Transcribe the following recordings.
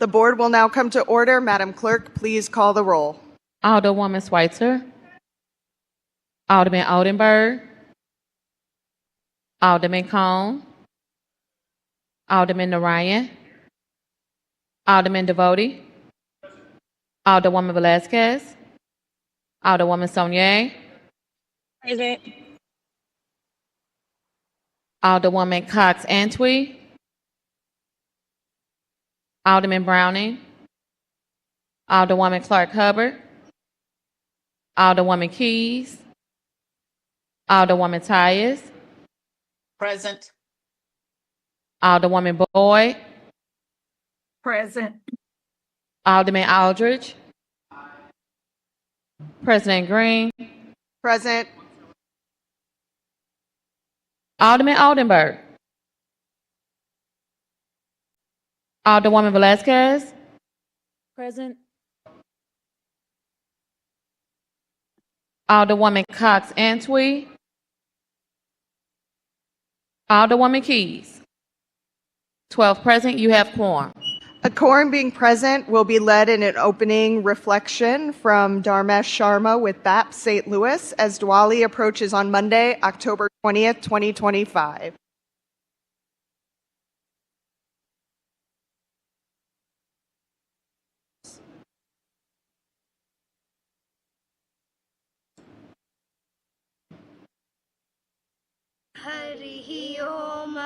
The board will now come to order. Madam Clerk, please call the roll. Alderwoman Schweitzer, Alderman Oldenburg, Alderman Cone, Alderman Narayan, Alderman Devoti, Alderwoman Velazquez, Alderwoman Saunier, Present. Alderwoman Cox Antwi, Alderman Browning, Alderwoman Clark Hubbard, Alderwoman Keys, Alderwoman Tyus, Present. Alderwoman Boyd, Present. Alderman Aldridge, President Green, Present. Alderman Oldenburg, Alderwoman Velazquez, Present. Alderwoman Cox Antwi, Alderwoman Keys. 12 present, you have quorum. A quorum being present will be led in an opening reflection from Dharmesh Sharma with BAP St. Louis as Diwali approaches on Monday, October 20th, 2025. Harihi Om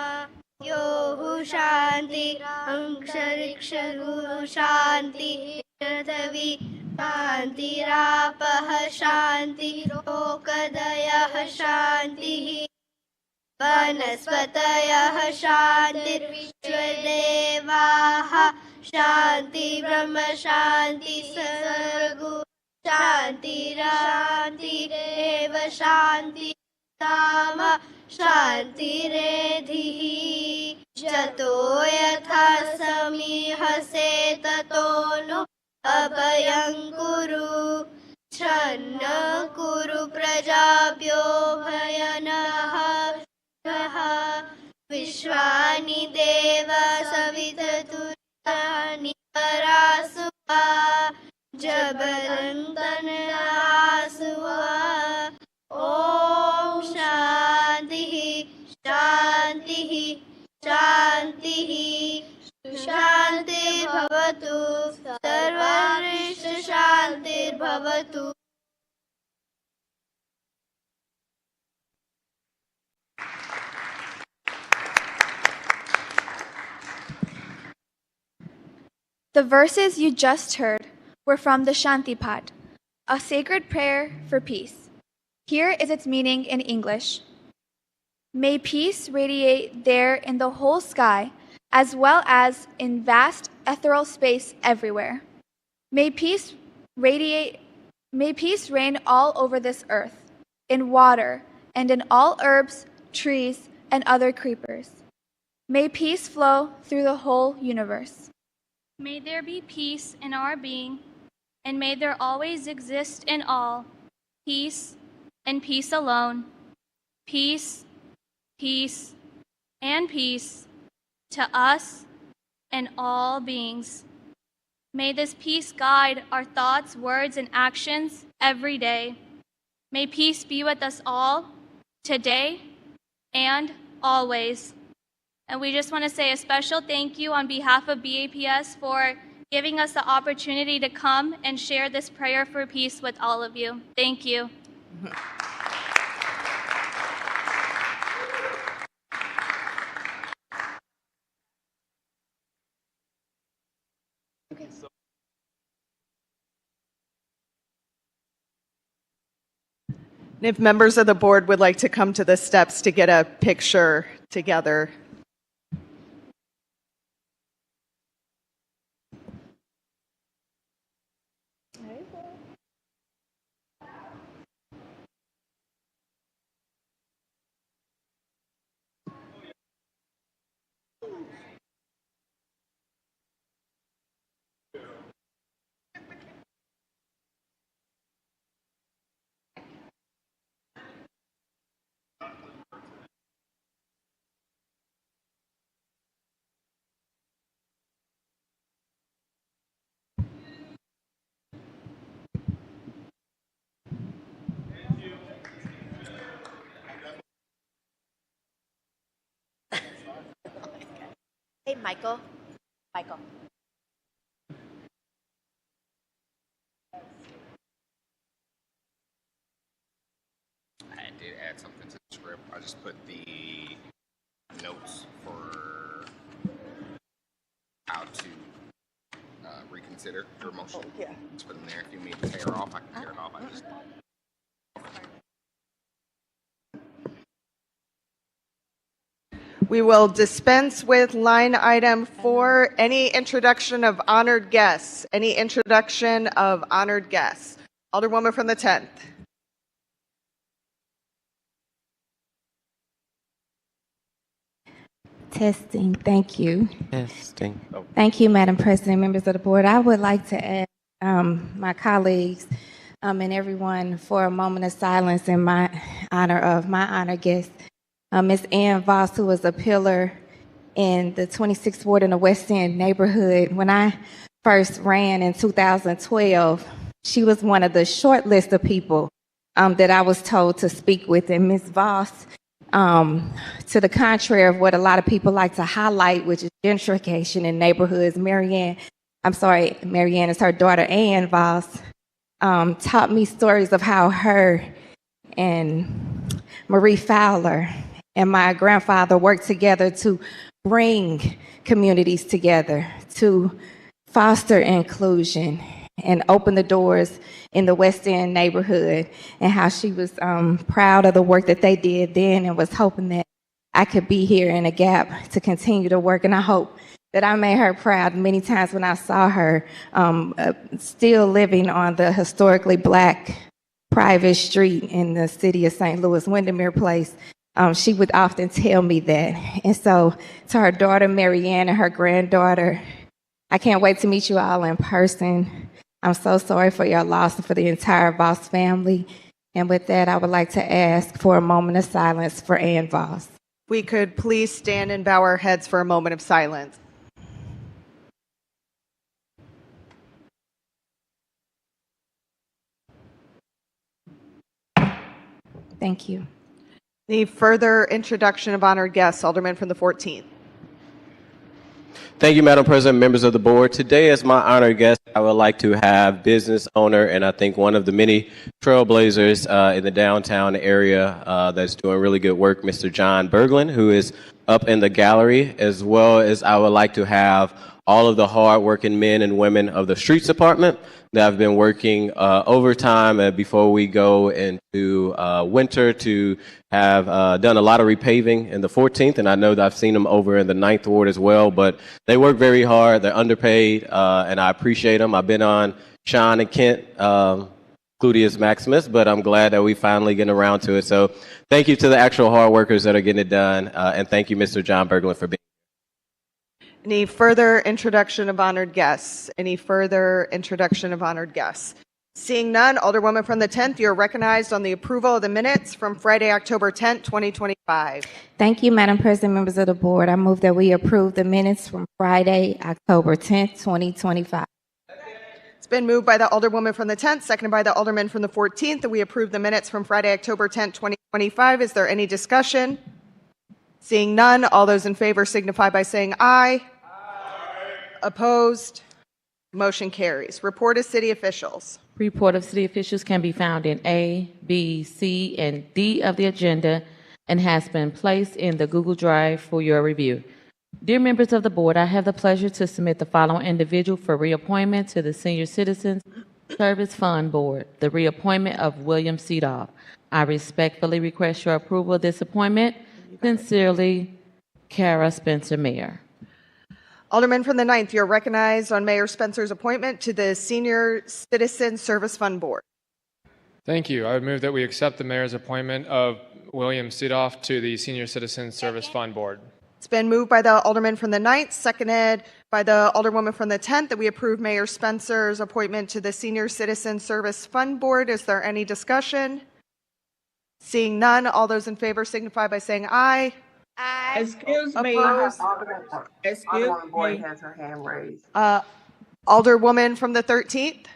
Yohu Shanti Ankshariksha Guru Shanti Prithvi Shanti Rapah Shanti Lokadayah Shanti Vanaspatayah Shanti Vishwadevaha Shanti Brahma Shanti Sargu Shanti Shanti Deva Shanti Tama Shanti Redhi Jato Yatha Samihase Tatonu Abhayam Kuru Channa Kuru Prajabhyo Bhayanaha Vishwani Deva Savitaturyani Parasuva Jabarantana Asuva Om Shanti Shanti Shanti Shanti Bhavatu Sarvarishta Shanti Bhavatu. The verses you just heard were from the Shantipat, a sacred prayer for peace. Here is its meaning in English. May peace radiate there in the whole sky, as well as in vast ethereal space everywhere. May peace reign all over this earth, in water, and in all herbs, trees, and other creepers. May peace flow through the whole universe. May there be peace in our being, and may there always exist in all peace and peace alone. Peace, peace, and peace to us and all beings. May this peace guide our thoughts, words, and actions every day. May peace be with us all, today and always. And we just want to say a special thank you on behalf of BAPS for giving us the opportunity to come and share this prayer for peace with all of you. Thank you. If members of the board would like to come to the steps to get a picture together. Michael. Michael. I did add something to the script. I just put the notes for how to reconsider your motion. Oh, yeah. Just put them there. If you need to tear it off, I can tear it off. I just We will dispense with line item 4. Any introduction of honored guests? Any introduction of honored guests? Alderwoman from the 10th. Testing. Thank you. testing. Oh. Thank you, Madam President, members of the board. I would like to ask my colleagues and everyone for a moment of silence in my honor of my honored guest, Ms. Ann Voss, who was a pillar in the 26th Ward in the West End neighborhood. When I first ran in 2012, she was one of the short list of people that I was told to speak with. And Ms. Voss, to the contrary of what a lot of people like to highlight, which is gentrification in neighborhoods, Marianne is her daughter, Ann Voss, taught me stories of how her and Marie Fowler and my grandfather worked together to bring communities together, to foster inclusion and open the doors in the West End neighborhood, and how she was proud of the work that they did then and was hoping that I could be here in a gap to continue to work. And I hope that I made her proud many times when I saw her still living on the historically Black private street in the city of St. Louis, Windermere Place. She would often tell me that. And so to her daughter, Marianne, and her granddaughter, I can't wait to meet you all in person. I'm so sorry for your loss and for the entire Voss family. And with that, I would like to ask for a moment of silence for Ann Voss. We could please stand and bow our heads for a moment of silence. Thank you. The further introduction of honored guests, Alderman from the 14th. Thank you, Madam President, members of the board. Today, as my honored guest, I would like to have business owner and I think one of the many trailblazers in the downtown area that's doing really good work, Mr. John Berglund, who is up in the gallery, as well as I would like to have all of the hardworking men and women of the streets department that have been working overtime before we go into winter to have done a lot of repaving in the 14th, and I know that I've seen them over in the 9th Ward as well, but they work very hard, they're underpaid, and I appreciate them. I've been on Sean and Kent, Gluteus Maximus, but I'm glad that we finally getting around to it. So thank you to the actual hard workers that are getting it done, and thank you, Mr. John Berglund, for being here. Any further introduction of honored guests? Any further introduction of honored guests? Seeing none, Alderwoman from the 10th, you're recognized on the approval of the minutes from Friday, October 10th, 2025. Thank you, Madam President, members of the board. I move that we approve the minutes from Friday, October 10th, 2025. It's been moved by the Alderwoman from the 10th, seconded by the Alderman from the 14th, that we approve the minutes from Friday, October 10th, 2025. Is there any discussion? Seeing none, all those in favor signify by saying aye. Opposed? Motion carries. Report of city officials. Report of city officials can be found in A, B, C, and D of the agenda and has been placed in the Google Drive for your review. Dear members of the board, I have the pleasure to submit the following individual for reappointment to the Senior Citizens Service Fund Board, the reappointment of William Seedoff. I respectfully request your approval of this appointment. Sincerely, Kara Spencer, Mayor. Alderman from the 9th, you're recognized on Mayor Spencer's appointment to the Senior Citizen Service Fund Board. Thank you. I would move that we accept the mayor's appointment of William Seedoff to the Senior Citizen Service Fund Board. It's been moved by the Alderman from the 9th, seconded by the Alderwoman from the 10th, that we approve Mayor Spencer's appointment to the Senior Citizen Service Fund Board. Is there any discussion? Seeing none, all those in favor signify by saying aye. Aye. Excuse me. Opposed? Excuse me. has her hand raised. Alderwoman from the 13th.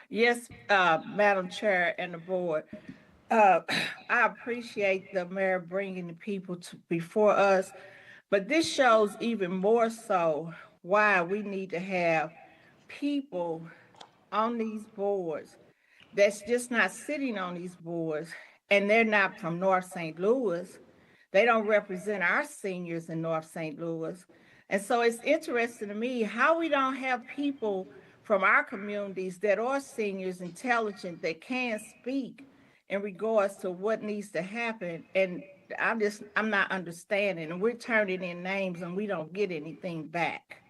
Yes, Madam Chair and the board. I appreciate the mayor bringing the people before us. But this shows even more so why we need to have people on these boards that's just not sitting on these boards, and they're not from North St. Louis. They don't represent our seniors in North St. Louis. And so it's interesting to me how we don't have people from our communities that are seniors, intelligent, that can speak in regards to what needs to happen. And I'm not understanding. And we're turning in names and we don't get anything back.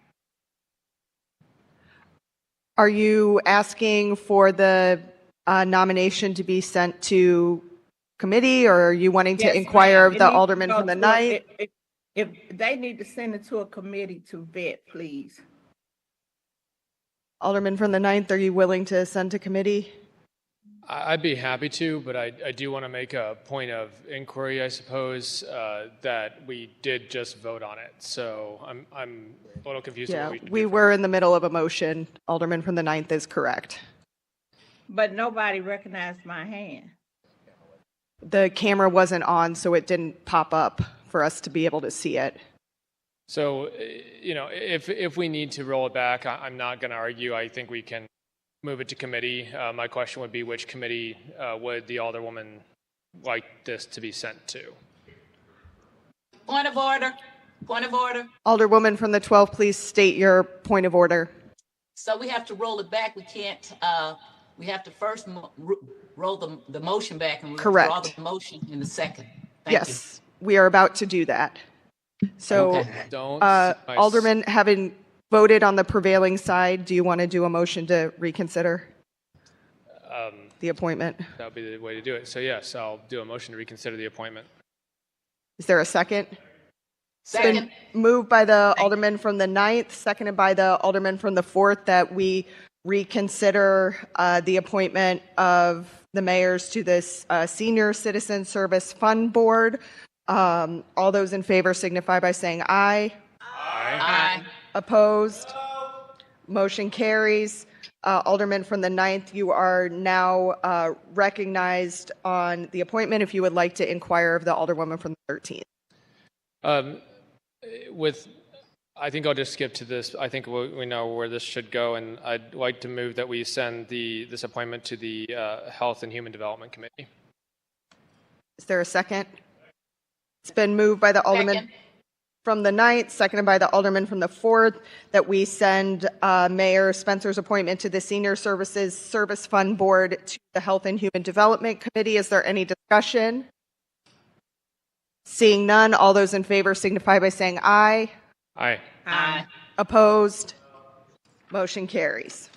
Are you asking for the nomination to be sent to committee, or are you wanting to Yes, inquire ma'am. of It the needs to alderman go from the to ninth? if they need to send it to a committee to vet, please. Alderman from the ninth, are you willing to send to committee? I'd be happy to, but I do want to make a point of inquiry, I suppose, that we did just vote on it. So I'm a little confused. Yeah, What we were in the middle of a motion. Alderman from the ninth is correct. But nobody recognized my hand. The camera wasn't on, so it didn't pop up for us to be able to see it. So, if we need to roll it back, I'm not going to argue. I think we can move it to committee. My question would be, which committee would the alderwoman like this to be sent to? Point of order. Point of order. Alderwoman from the 12th, please state your point of order. So we have to roll it back. We can't, we have to first roll the motion back and Correct. withdraw the motion in the second. Thank Yes, we are about to do that. So, Okay. Alderman, having voted on the prevailing side, do you want to do a motion to reconsider the appointment? That would be the way to do it. So yes, I'll do a motion to reconsider the appointment. Is there a second? Second. It's been moved by the alderman from the 9th, seconded by the alderman from the 4th, that we reconsider the appointment of the mayors to this Senior Citizen Service Fund Board. All those in favor signify by saying aye. Aye. Opposed? Motion carries. Alderman from the 9th, you are now recognized on the appointment if you would like to inquire of the alderwoman from the 13th. I think I'll just skip to this. I think we know where this should go, and I'd like to move that we send this appointment to the Health and Human Development Committee. Is there a second? It's been moved by the alderman from the 9th, seconded by the alderman from the 4th, that we send Mayor Spencer's appointment to the Senior Services Service Fund Board to the Health and Human Development Committee. Is there any discussion? Seeing none, all those in favor signify by saying aye. Aye. Aye. Opposed? Motion carries.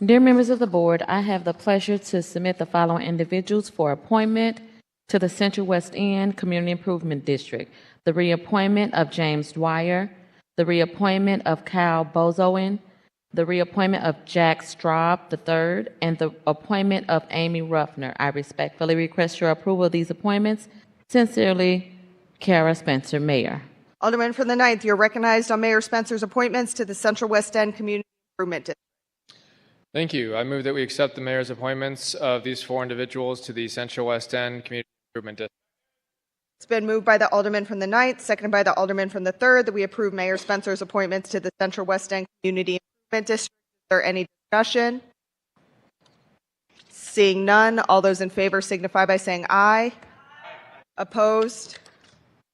Dear members of the board, I have the pleasure to submit the following individuals for appointment to the Central West End Community Improvement District: the reappointment of James Dwyer, the reappointment of Kyle Bozoin, the reappointment of Jack Straub III, and the appointment of Amy Ruffner. I respectfully request your approval of these appointments. Sincerely, Kara Spencer, Mayor. Alderman from the 9th, you're recognized on Mayor Spencer's appointments to the Central West End Community Improvement District. Thank you. I move that we accept the mayor's appointments of these 4 individuals to the Central West End Community Improvement District. It's been moved by the alderman from the 9th, seconded by the alderman from the 3rd, that we approve Mayor Spencer's appointments to the Central West End Community Improvement District. Is there any discussion? Seeing none, all those in favor signify by saying aye. Opposed?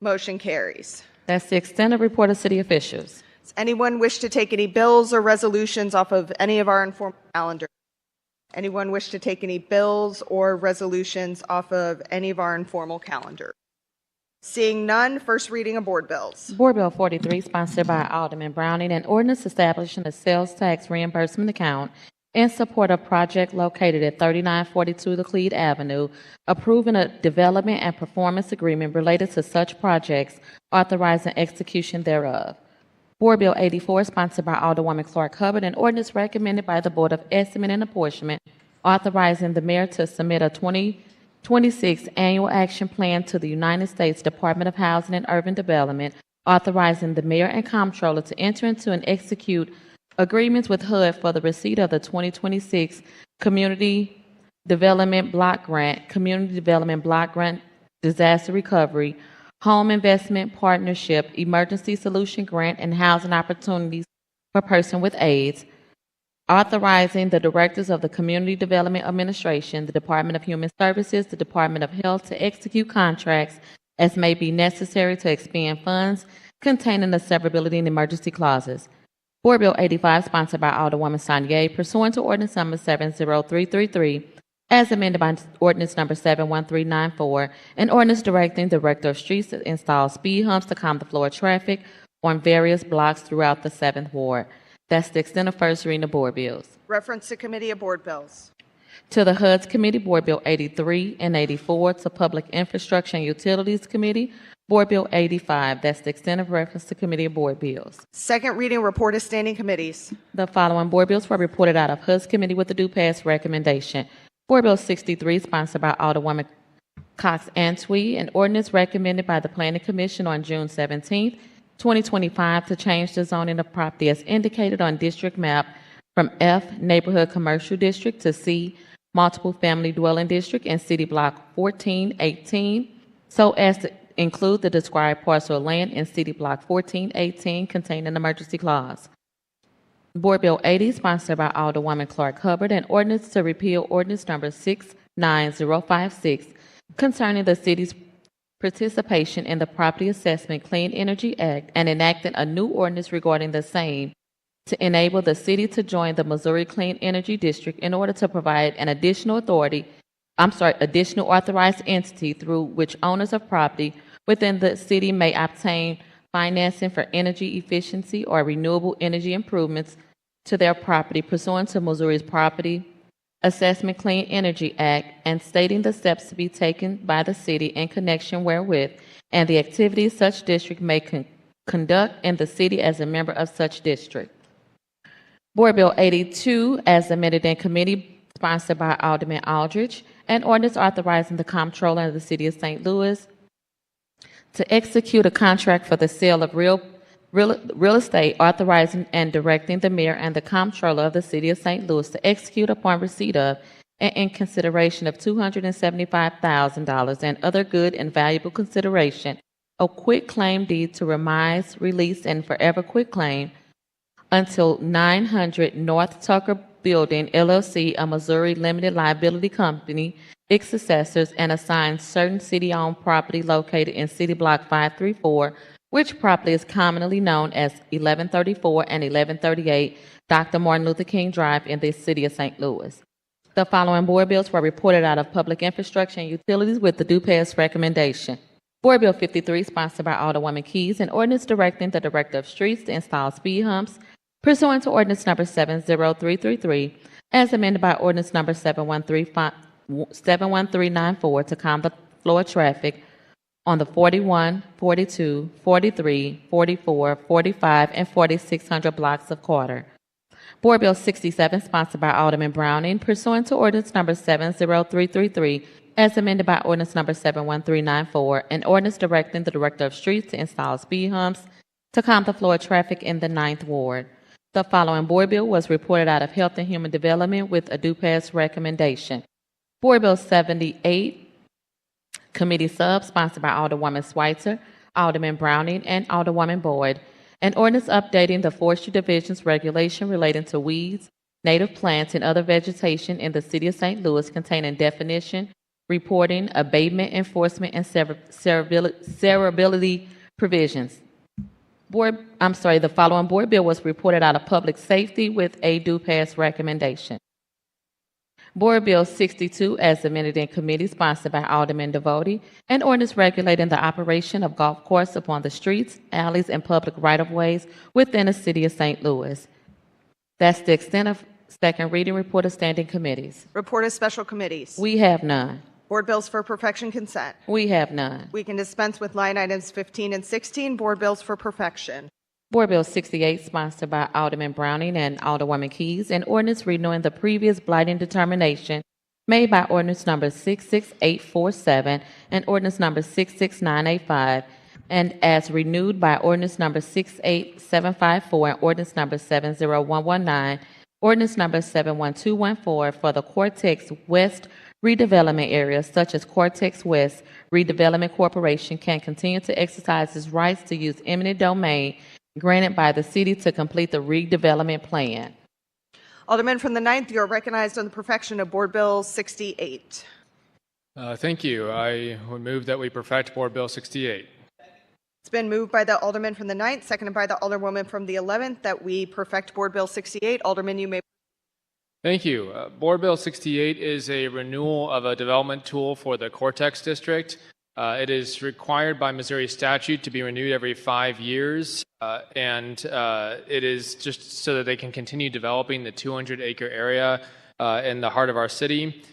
Motion carries. That's the extent of report of city officials. Does anyone wish to take any bills or resolutions off of any of our informal calendars? Anyone wish to take any bills or resolutions off of any of our informal calendars? Seeing none, first reading of board bills. Board Bill 43, sponsored by Alderman Browning, an ordinance establishing a sales tax reimbursement account in support of project located at 3942 Laclede Avenue, approving a development and performance agreement related to such projects, authorizing execution thereof. Board Bill 84, sponsored by Alderwoman Clark Hubbard, an ordinance recommended by the Board of Estimate and Apportionment, authorizing the mayor to submit a 2026 annual action plan to the United States Department of Housing and Urban Development, authorizing the mayor and comptroller to enter into and execute agreements with HUD for the receipt of the 2026 Community Development Block Grant, Disaster Recovery, Home Investment Partnership, Emergency Solution Grant, and Housing Opportunities for Person with AIDS, authorizing the directors of the Community Development Administration, the Department of Human Services, the Department of Health to execute contracts as may be necessary to expend funds containing the severability and emergency clauses. Board Bill 85, sponsored by Alderwoman Sanier, pursuant to ordinance number 70333, as amended by ordinance number 71394, an ordinance directing the Director of Streets to install speed humps to calm the flow of traffic on various blocks throughout the 7th Ward. That's the extent of first reading of board bills. Reference to Committee of Board Bills. To the HUD's Committee, Board Bill 83 and 84. To Public Infrastructure and Utilities Committee, Board Bill 85. That's the extent of reference to Committee of Board Bills. Second reading report of standing committees. The following board bills were reported out of HUD's Committee with the due pass recommendation. Board Bill 63, sponsored by Alderwoman Cox Antwi, an ordinance recommended by the Planning Commission on June 17, 2025, to change the zoning of property as indicated on district map from F, Neighborhood Commercial District, to C, Multiple Family Dwelling District, and City Block 1418, so as to include the described parcel of land in City Block 1418 containing an emergency clause. Board Bill 80, sponsored by Alderwoman Clark Hubbard, an ordinance to repeal ordinance number 69056 concerning the city's participation in the Property Assessment Clean Energy Act and enacting a new ordinance regarding the same to enable the city to join the Missouri Clean Energy District in order to provide an additional authorized entity through which owners of property within the city may obtain financing for energy efficiency or renewable energy improvements to their property pursuant to Missouri's Property Assessment Clean Energy Act, and stating the steps to be taken by the city in connection wherewith and the activities such district may conduct in the city as a member of such district. Board Bill 82, as amended in committee, sponsored by Alderman Aldridge, an ordinance authorizing the Comptroller of the City of St. Louis to execute a contract for the sale of real estate, authorizing and directing the mayor and the Comptroller of the City of St. Louis to execute upon receipt of and in consideration of $275,000 and other good and valuable consideration a quit claim deed to remise, release, and forever quit claim until 900 North Tucker Building, LLC, a Missouri limited liability company, its successors, and assign certain city-owned property located in City Block 534, which property is commonly known as 1134 and 1138 Dr. Martin Luther King Drive in the city of St. Louis. The following board bills were reported out of Public Infrastructure and Utilities with the due pass recommendation. Board Bill 53, sponsored by Alderwoman Keys, an ordinance directing the Director of Streets to install speed humps pursuant to ordinance number 70333, as amended by ordinance number 71394 to calm the flow of traffic on the 41, 42, 43, 44, 45, and 4600 blocks of Carter. Board Bill 67, sponsored by Alderman Browning, pursuant to ordinance number 70333, as amended by ordinance number 71394, an ordinance directing the Director of Streets to install speed humps to calm the flow of traffic in the 9th Ward. The following board bill was reported out of Health and Human Development with a due pass recommendation. Board Bill 78, Committee Sub, sponsored by Alderwoman Schweitzer, Alderman Browning, and Alderwoman Boyd, an ordinance updating the Forestry Division's regulation relating to weeds, native plants, and other vegetation in the city of St. Louis containing definition, reporting, abatement, enforcement, and severability provisions. The following board bill was reported out of Public Safety with a due pass recommendation. Board Bill 62, as amended in committee, sponsored by Alderman Devotie, an ordinance regulating the operation of golf courses upon the streets, alleys, and public right-of-ways within the city of St. Louis. That's the extent of second reading report of standing committees. Report of special committees. We have none. Board bills for perfection consent. We have none. We can dispense with line items 15 and 16, board bills for perfection. Board Bill 68, sponsored by Alderman Browning and Alderwoman Keys, an ordinance renewing the previous blighting determination made by ordinance number 66847 and ordinance number 66985, and as renewed by ordinance number 68754 and ordinance number 70119, Ordinance number 71214 for the Cortex West redevelopment area, such as Cortex West Redevelopment Corporation, can continue to exercise its rights to use eminent domain granted by the city to complete the redevelopment plan. Alderman from the 9th, you are recognized on the perfection of Board Bill 68. Thank you. I would move that we perfect Board Bill 68. It's been moved by the Alderman from the 9th, seconded by the Alderwoman from the 11th, that we perfect Board Bill 68. Alderman, you may. Thank you. Board Bill 68 is a renewal of a development tool for the Cortex District. It is required by Missouri statute to be renewed every 5 years, and it is just so that they can continue developing the 200-acre area in the heart of our city.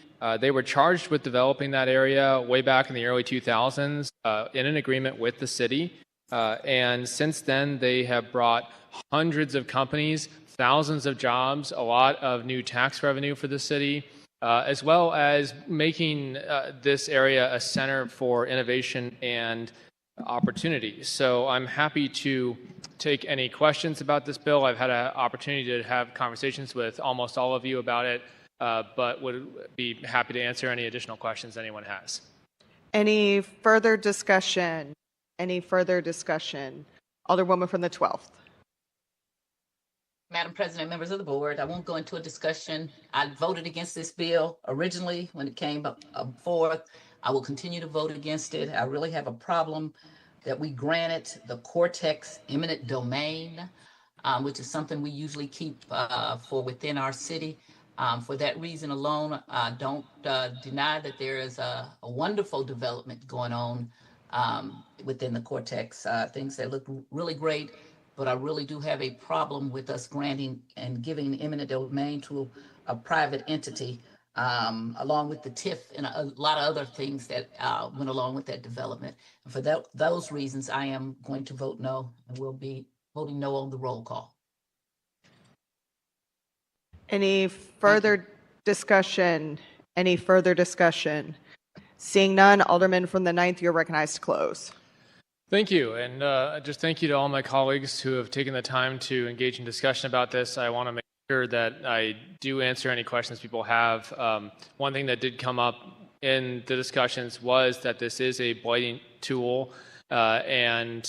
They were charged with developing that area way back in the early 2000s in an agreement with the city. And since then, they have brought hundreds of companies, thousands of jobs, a lot of new tax revenue for the city, as well as making this area a center for innovation and opportunity. So I'm happy to take any questions about this bill. I've had an opportunity to have conversations with almost all of you about it, but would be happy to answer any additional questions anyone has. Any further discussion? Any further discussion? Alderwoman from the 12th. Madam President, members of the board, I won't go into a discussion. I voted against this bill originally when it came up forth. I will continue to vote against it. I really have a problem that we granted the Cortex eminent domain, which is something we usually keep for within our city. For that reason alone, don't deny that there is a wonderful development going on within the Cortex, things that look really great, but I really do have a problem with us granting and giving eminent domain to a private entity, along with the TIF and a lot of other things that went along with that development. And for those reasons, I am going to vote no, and will be voting no on the roll call. Any further discussion? Any further discussion? Seeing none, Alderman from the 9th, you're recognized to close. Thank you, and just thank you to all my colleagues who have taken the time to engage in discussion about this. I want to make sure that I do answer any questions people have. One thing that did come up in the discussions was that this is a blighting tool, and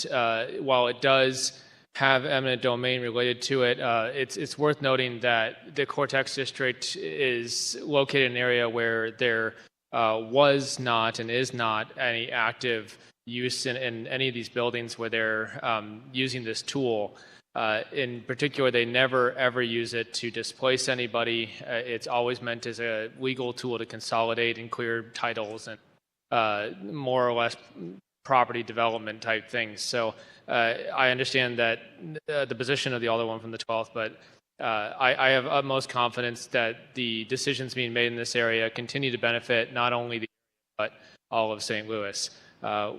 while it does have eminent domain related to it, it's worth noting that the Cortex District is located in an area where there was not and is not any active use in any of these buildings where they're using this tool. In particular, they never ever use it to displace anybody. It's always meant as a legal tool to consolidate and clear titles and more or less property development type things. So I understand that the position of the Alderwoman from the 12th, but I have utmost confidence that the decisions being made in this area continue to benefit not only the but all of St. Louis.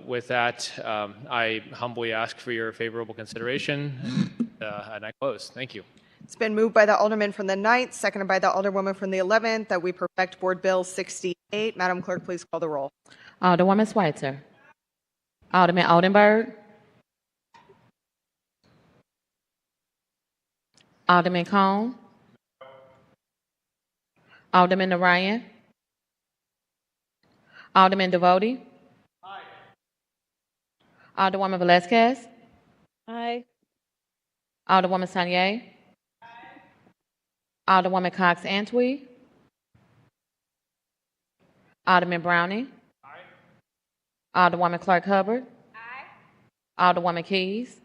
With that, I humbly ask for your favorable consideration, and I close. Thank you. It's been moved by the Alderman from the 9th, seconded by the Alderwoman from the 11th, that we perfect Board Bill 68. Madam Clerk, please call the roll. Alderwoman Schweitzer. Alderman Oldenburg. Alderman Cone. Alderman Narayan. Alderman Devote. Aye. Alderwoman Velazquez. Aye. Alderwoman Sanier. Aye. Alderwoman Cox Antwi. Alderman Browning. Aye. Alderwoman Clark Hubbard. Aye. Alderwoman Keys.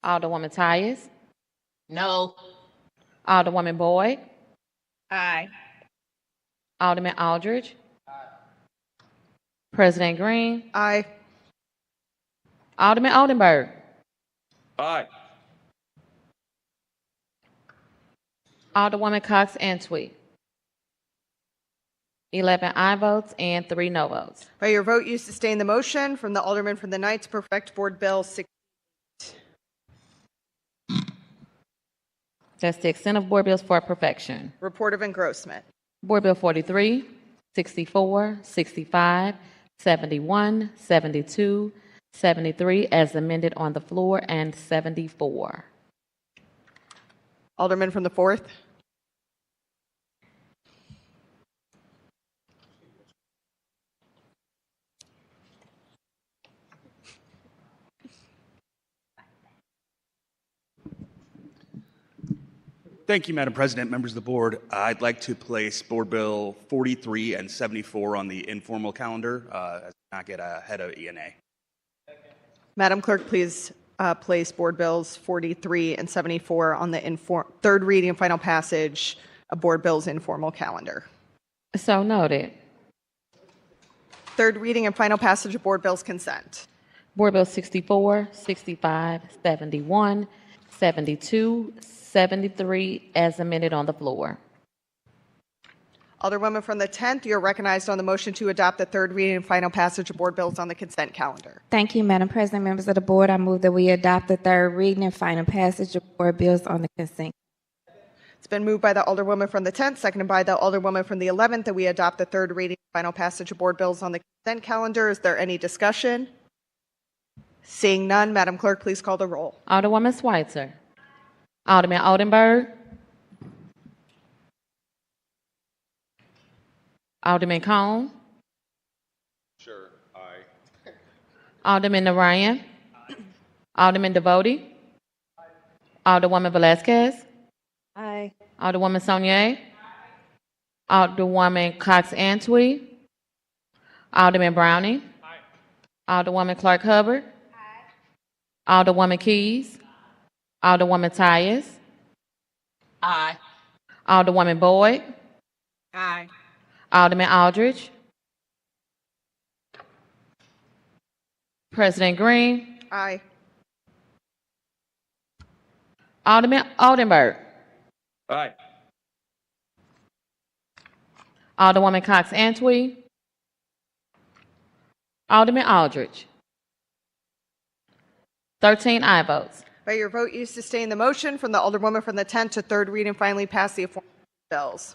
Alderwoman Tyus. No. Alderwoman Boyd. Aye. Alderman Aldridge. Aye. President Green. Aye. Alderman Oldenburg. Aye. Alderwoman Cox Antwi. 11 aye votes and 3 no votes. By your vote, you sustain the motion from the Alderman from the 9th to perfect Board Bill 68. That's the extent of board bills for perfection. Report of engrossment. Board Bill 43, 64, 65, 71, 72, 73 as amended on the floor, and 74. Alderman from the 4th. Thank you, Madam President, members of the board. I'd like to place Board Bill 43 and 74 on the informal calendar as not get ahead of ENA. Madam Clerk, please place Board Bills 43 and 74 on the third reading and final passage of Board Bills informal calendar. So noted. Third reading and final passage of Board Bills consent. Board Bill 64, 65, 71, 72, 73 as amended on the floor. Alderwoman from the 10th, you're recognized on the motion to adopt the third reading and final passage of Board Bills on the consent calendar. Thank you, Madam President, members of the board. I move that we adopt the third reading and final passage of Board Bills on the consent. It's been moved by the Alderwoman from the 10th, seconded by the Alderwoman from the 11th, that we adopt the third reading and final passage of Board Bills on the consent calendar. Is there any discussion? Seeing none, Madam Clerk, please call the roll. Alderwoman Schweitzer. Alderman Oldenburg. Alderman Cone. Sure, aye. Alderman Narayan. Alderman Devoti. Alderwoman Velazquez. Aye. Alderwoman Saunier. Alderwoman Cox Antwi. Alderman Browning. Alderwoman Clark Hubbard. Alderwoman Keys. Alderwoman Tyus. Aye. Alderwoman Boyd. Aye. Alderman Aldridge. President Green. Aye. Alderman Oldenburg. Aye. Alderwoman Cox Antwi. Alderman Aldridge. 13 aye votes. By your vote, you sustain the motion from the Alderwoman from the 10th to third reading and finally pass the aforementioned bills.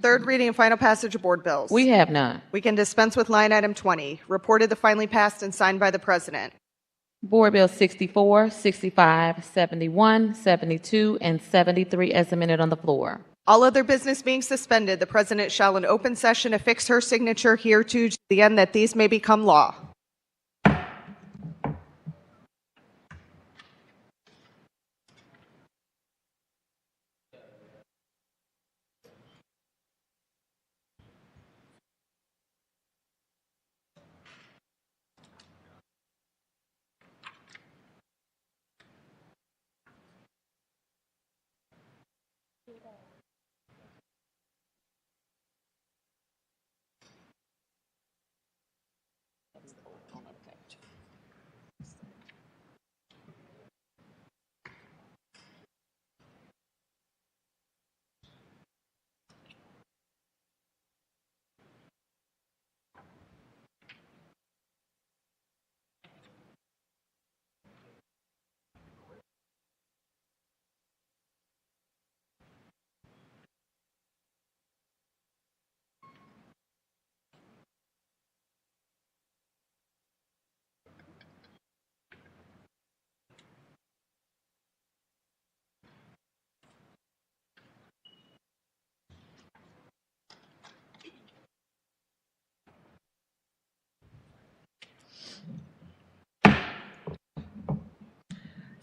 Third reading and final passage of Board Bills. We have none. We can dispense with line item 20, reported the finally passed and signed by the President. Board Bill 64, 65, 71, 72, and 73 as amended on the floor. All other business being suspended, the President shall in open session affix her signature hereto to the end that these may become law.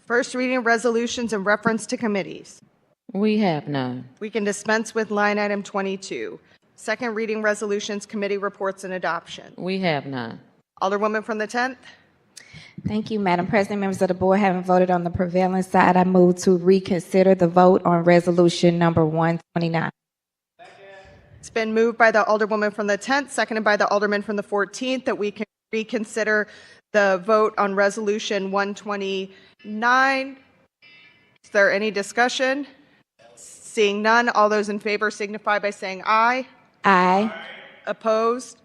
First reading resolutions in reference to committees. We have none. We can dispense with line item 22. Second reading resolutions, committee reports and adoption. We have none. Alderwoman from the 10th. Thank you, Madam President. Members of the board, having voted on the prevailing side, I move to reconsider the vote on resolution number 129. It's been moved by the Alderwoman from the 10th, seconded by the Alderman from the 14th, that we can reconsider the vote on resolution 129. Is there any discussion? Seeing none, all those in favor signify by saying aye. Aye. Opposed?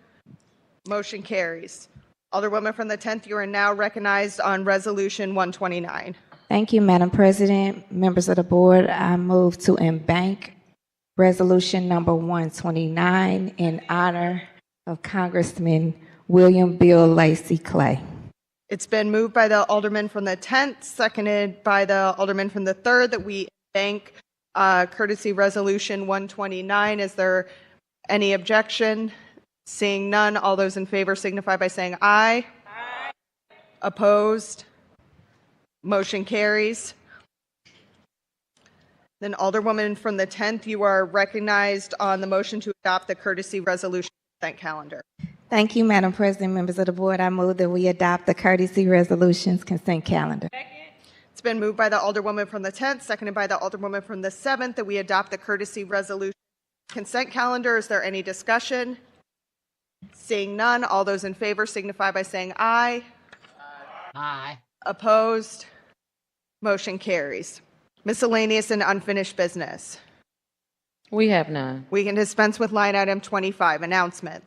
Motion carries. Alderwoman from the 10th, you are now recognized on resolution 129. Thank you, Madam President. Members of the board, I move to embank resolution number 129 in honor of Congressman William Bill Lacy Clay. It's been moved by the Alderman from the 10th, seconded by the Alderman from the 3rd, that we bank courtesy resolution 129. Is there any objection? Seeing none, all those in favor signify by saying aye. Aye. Opposed? Motion carries. Then Alderwoman from the 10th, you are recognized on the motion to adopt the courtesy resolution consent calendar. Thank you, Madam President, members of the board. I move that we adopt the courtesy resolutions consent calendar. It's been moved by the Alderwoman from the 10th, seconded by the Alderwoman from the 7th, that we adopt the courtesy resolution consent calendar. Is there any discussion? Seeing none, all those in favor signify by saying aye. Aye. Opposed? Motion carries. Miscellaneous and unfinished business. We have none. We can dispense with line item 25, announcement.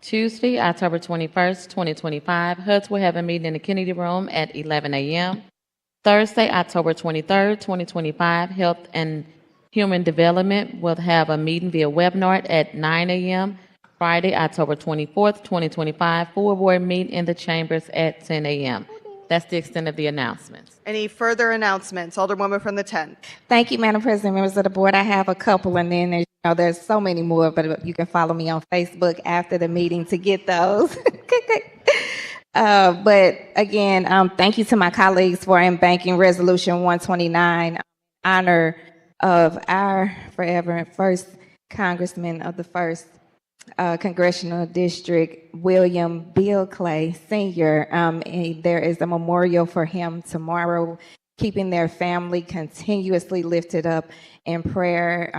Tuesday, October 21st, 2025, HUDs will have a meeting in the Kennedy Room at 11 a.m. Thursday, October 23rd, 2025, Health and Human Development will have a meeting via webinar at 9 a.m. Friday, October 24th, 2025, full board meeting in the chambers at 10 a.m. That's the extent of the announcements. Any further announcements? Alderwoman from the 10th. Thank you, Madam President, members of the board. I have a couple, and then there's so many more, but you can follow me on Facebook after the meeting to get those. But again, thank you to my colleagues for embanking Resolution 129, honor of our forever first Congressman of the 1st Congressional District, William Bill Clay Sr. There is a memorial for him tomorrow, keeping their family continuously lifted up in prayer.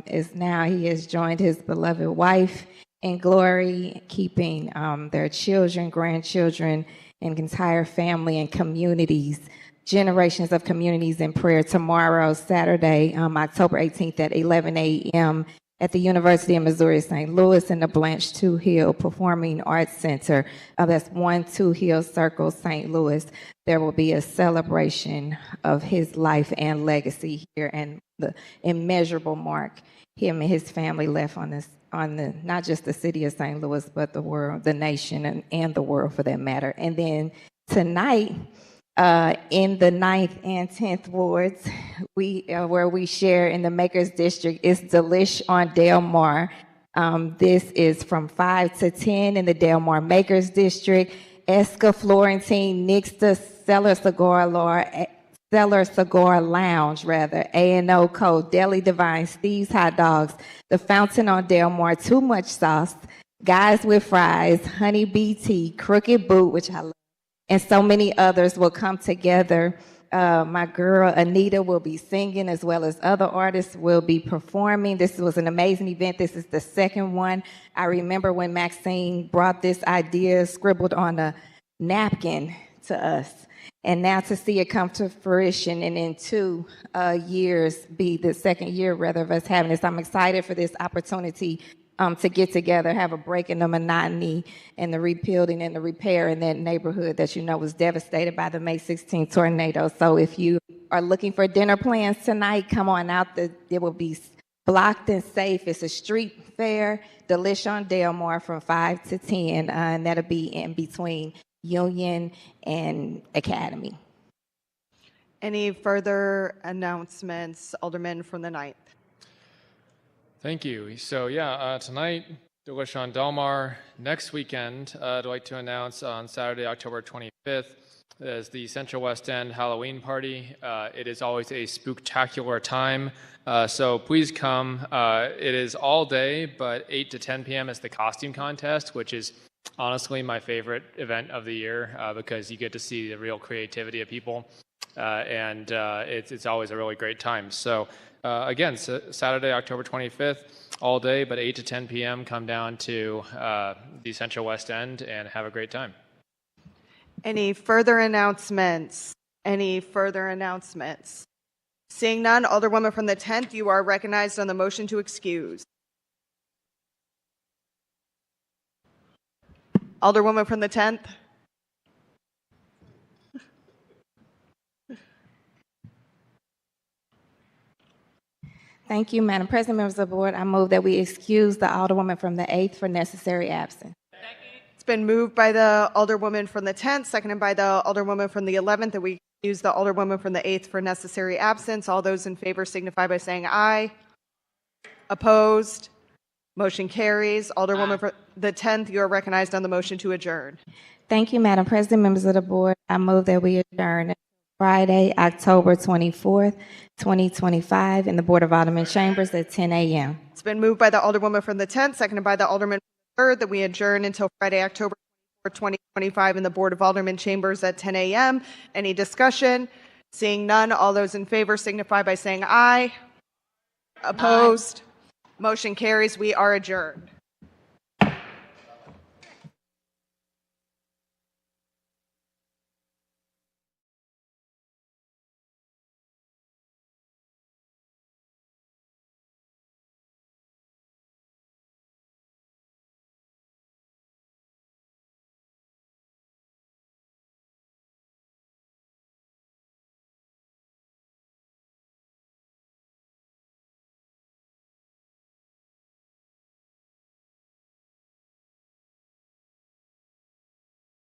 He has joined his beloved wife in glory, keeping their children, grandchildren, and entire family and communities, generations of communities in prayer tomorrow, Saturday, October 18th at 11 a.m. at the University of Missouri St. Louis in the Blanche Two Hill Performing Arts Center. That's 1-2 Hill Circle, St. Louis. There will be a celebration of his life and legacy here and the immeasurable mark him and his family left on not just the city of St. Louis, but the world, the nation, and the world for that matter. And then tonight, in the 9th and 10th wards, where we share in the Makers District, is Delish on Del Mar. This is from 5 to 10 in the Del Mar Makers District. Esca Florentine, Nixta, Cellar Cigar Lounge, A&O Code, Deli Divine, Steve's Hot Dogs, The Fountain on Del Mar, Too Much Sauce, Guys with Fries, Honey Bee Tea, Crooked Boot, which I love, and so many others will come together. My girl Anita will be singing, as well as other artists will be performing. This was an amazing event. This is the second one. I remember when Maxine brought this idea scribbled on a napkin to us. And now to see it come to fruition and in 2 years be the second year, of us having this. I'm excited for this opportunity to get together, have a break in the monotony and the rebuilding and the repair in that neighborhood that was devastated by the May 16th tornado. So if you are looking for dinner plans tonight, come on out. It will be blocked and safe. It's a street fair, Delish on Del Mar from 5 to 10, and that'll be in between Union and Academy. Any further announcements, Alderman from the 9th? Thank you. So tonight, Delish on Del Mar. Next weekend, I'd like to announce on Saturday, October 25th, is the Central West End Halloween party. It is always a spooktacular time, so please come. It is all day, but 8 to 10 p.m. is the costume contest, which is honestly my favorite event of the year because you get to see the real creativity of people, and it's always a really great time. So again, Saturday, October 25th, all day, but 8 to 10 p.m. Come down to the Central West End and have a great time. Any further announcements? Any further announcements? Seeing none, Alderwoman from the 10th, you are recognized on the motion to excuse. Alderwoman from the 10th. Thank you, Madam President, members of the board. I move that we excuse the Alderwoman from the 8th for necessary absence. It's been moved by the Alderwoman from the 10th, seconded by the Alderwoman from the 11th, that we excuse the Alderwoman from the 8th for necessary absence. All those in favor signify by saying aye. Opposed? Motion carries. Alderwoman from the 10th, you are recognized on the motion to adjourn. Thank you, Madam President, members of the board. I move that we adjourn Friday, October 24th, 2025, in the Board of Aldermen chambers at 10 a.m. It's been moved by the Alderwoman from the 10th, seconded by the Alderman from the 3rd, that we adjourn until Friday, October 24th, 2025, in the Board of Aldermen chambers at 10 a.m. Any discussion? Seeing none, all those in favor signify by saying aye. Opposed? Motion carries. We are adjourned.